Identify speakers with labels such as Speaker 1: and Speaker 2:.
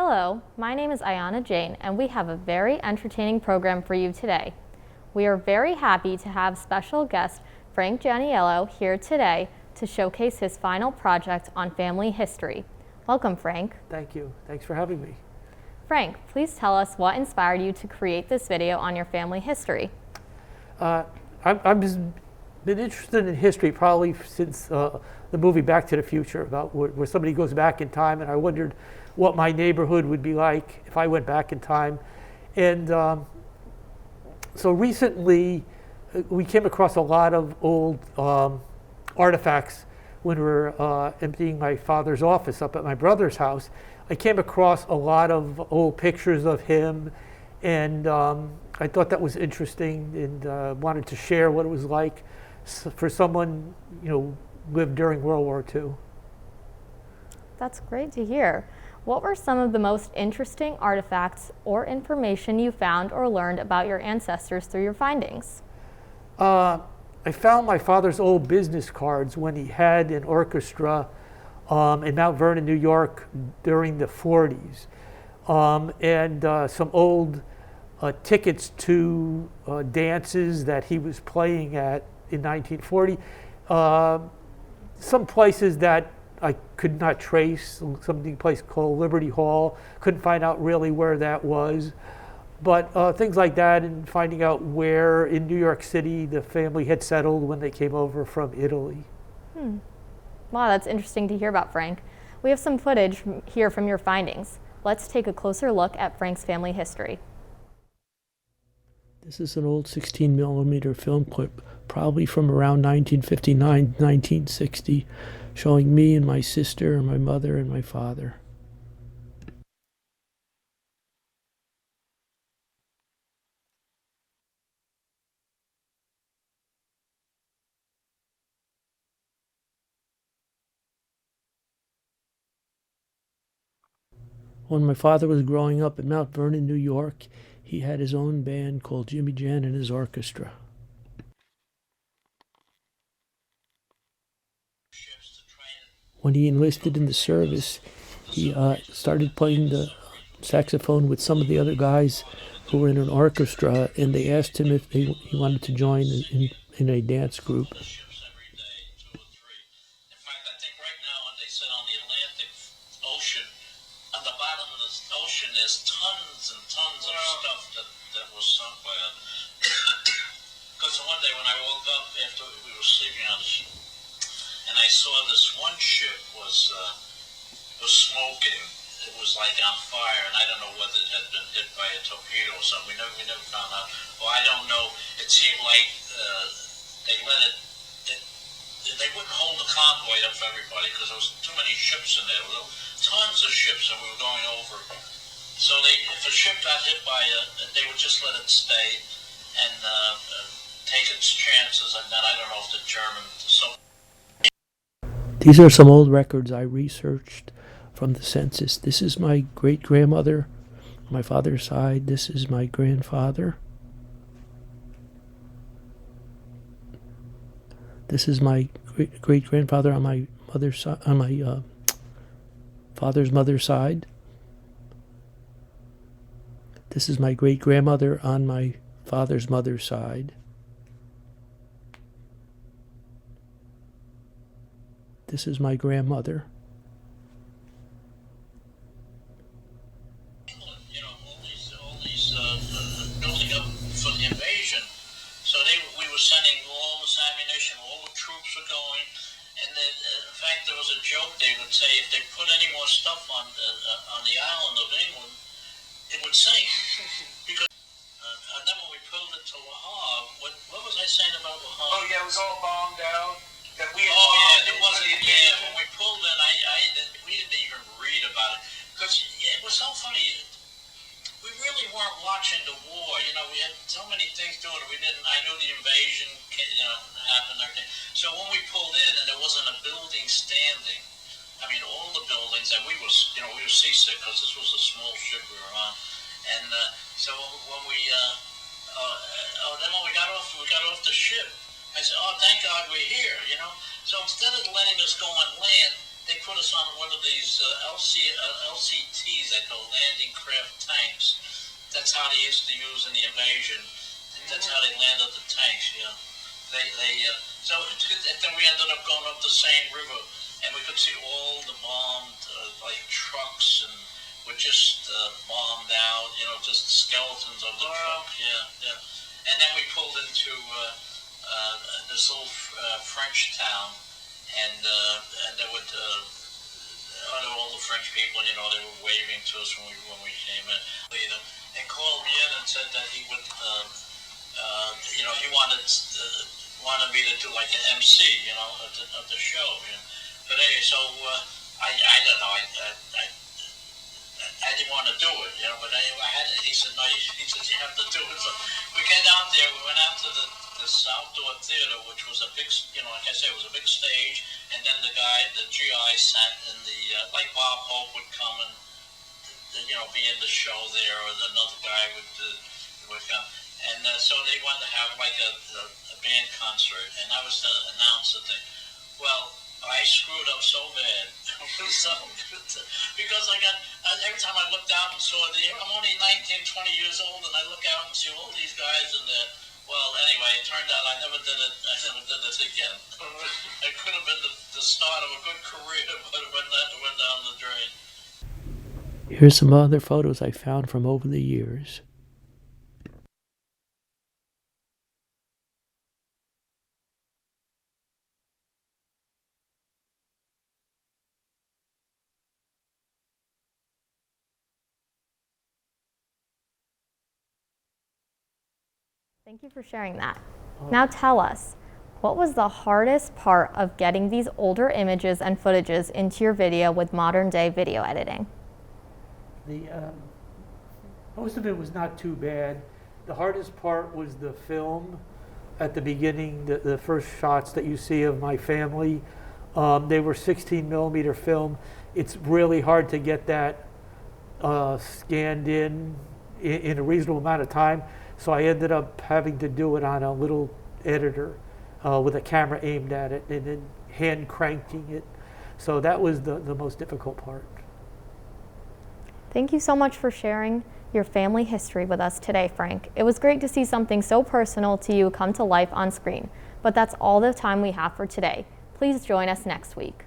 Speaker 1: Hello, my name is Ayana Jane, and we have a very entertaining program for you today. We are very happy to have special guest Frank Gianiello here today to showcase his final project on family history. Welcome, Frank.
Speaker 2: Thank you. Thanks for having me.
Speaker 1: Frank, please tell us what inspired you to create this video on your family history.
Speaker 2: I've been interested in history probably since the movie Back to the Future, about where somebody goes back in time, and I wondered what my neighborhood would be like if I went back in time. And so recently we came across a lot of old artifacts when we were emptying my father's office up at my brother's house. I came across a lot of old pictures of him, and I thought that was interesting, and wanted to share what it was like for someone, lived during World War II.
Speaker 1: That's great to hear. What were some of the most interesting artifacts or information you found or learned about your ancestors through your findings?
Speaker 2: I found my father's old business cards when he had an orchestra in Mount Vernon, New York during the 40s, and some old tickets to dances that he was playing at in 1940. Some places that I could not trace, something place called Liberty Hall, couldn't find out really where that was. But things like that, and finding out where in New York City the family had settled when they came over from Italy.
Speaker 1: Wow, that's interesting to hear about, Frank. We have some footage here from your findings. Let's take a closer look at Frank's family history.
Speaker 3: This is an old 16 millimeter film clip, probably from around 1959, 1960, showing me and my sister, my mother, and my father. When my father was growing up in Mount Vernon, New York, he had his own band called Jimmy Jan and his orchestra. When he enlisted in the service, he started playing the saxophone with some of the other guys who were in an orchestra, and they asked him if he wanted to join in a dance group.
Speaker 4: There's tons and tons of stuff that was sunk by it. Because one day when I woke up after we were sleeping on the ship, and I saw this one ship was smoking. It was like on fire, and I don't know whether it had been hit by a torpedo or something. We never found out. Well, I don't know. It seemed like they let it. They wouldn't hold the convoy up for everybody because there was too many ships in there. There were tons of ships, and we were going over. So if a ship got hit by they would just let it stay and take its chances. And then I don't know if the Germans.
Speaker 3: These are some old records I researched from the census. This is my great-grandmother, my father's side. This is my grandfather. This is my great-grandfather on my mother's side, on my father's mother's side. This is my great-grandmother on my father's mother's side. This is my grandmother.
Speaker 4: All these building up for the invasion. So we were sending all this ammunition, all the troops were going, and then, in fact, there was a joke they would say if they put any more stuff on the island of England, it would sink. Because and then when we pulled it to Le Havre, what was I saying about Le Havre?
Speaker 5: Oh yeah, it was all bombed out. That we had
Speaker 4: There wasn't. Yeah, when we pulled in, we didn't even read about it because it was so funny. We really weren't watching the war. We had so many things doing it. I knew the invasion, happened and everything. So when we pulled in and there wasn't a building standing, I mean, all the buildings, and we were seasick because this was a small ship we were on, and so when we got off the ship, I said, "Oh, thank God we're here," So instead of letting us go on land, they put us on one of these LCTs, they call landing craft tanks. That's how they used to use in the invasion. That's how they landed the tanks, yeah. So then we ended up going up the Seine River, and we could see all the bombed like trucks, and were just bombed out, just skeletons of the trucks, yeah. And then we pulled into this little French town, and there would all the French people, they were waving to us when we came in. And called me in and said that he would, he wanted me to do like an MC, of the show. But anyway, so I don't know, I didn't want to do it, but anyway, he said, no, he said, you have to do it. So we got down there, we went out to this outdoor theater, which was a big, like I said, it was a big stage, and then the GI sat in the, like Bob Hope would come and, be in the show there, or another guy would come. And so they wanted to have like a band concert, and I was to announce the thing. Well, I screwed up so bad. Because every time I looked out and saw I'm only 19, 20 years old, and I look out and see all these guys in there. Well, anyway, it turned out I never did it again. It could have been the start of a good career, but it went down the drain.
Speaker 3: Here's some other photos I found from over the years.
Speaker 1: Thank you for sharing that. Now tell us, what was the hardest part of getting these older images and footages into your video with modern day video editing?
Speaker 2: Most of it was not too bad. The hardest part was the film at the beginning, the first shots that you see of my family. They were 16 millimeter film. It's really hard to get that scanned in a reasonable amount of time. So I ended up having to do it on a little editor with a camera aimed at it and then hand cranking it. So that was the most difficult part.
Speaker 1: Thank you so much for sharing your family history with us today, Frank. It was great to see something so personal to you come to life on screen. But that's all the time we have for today. Please join us next week.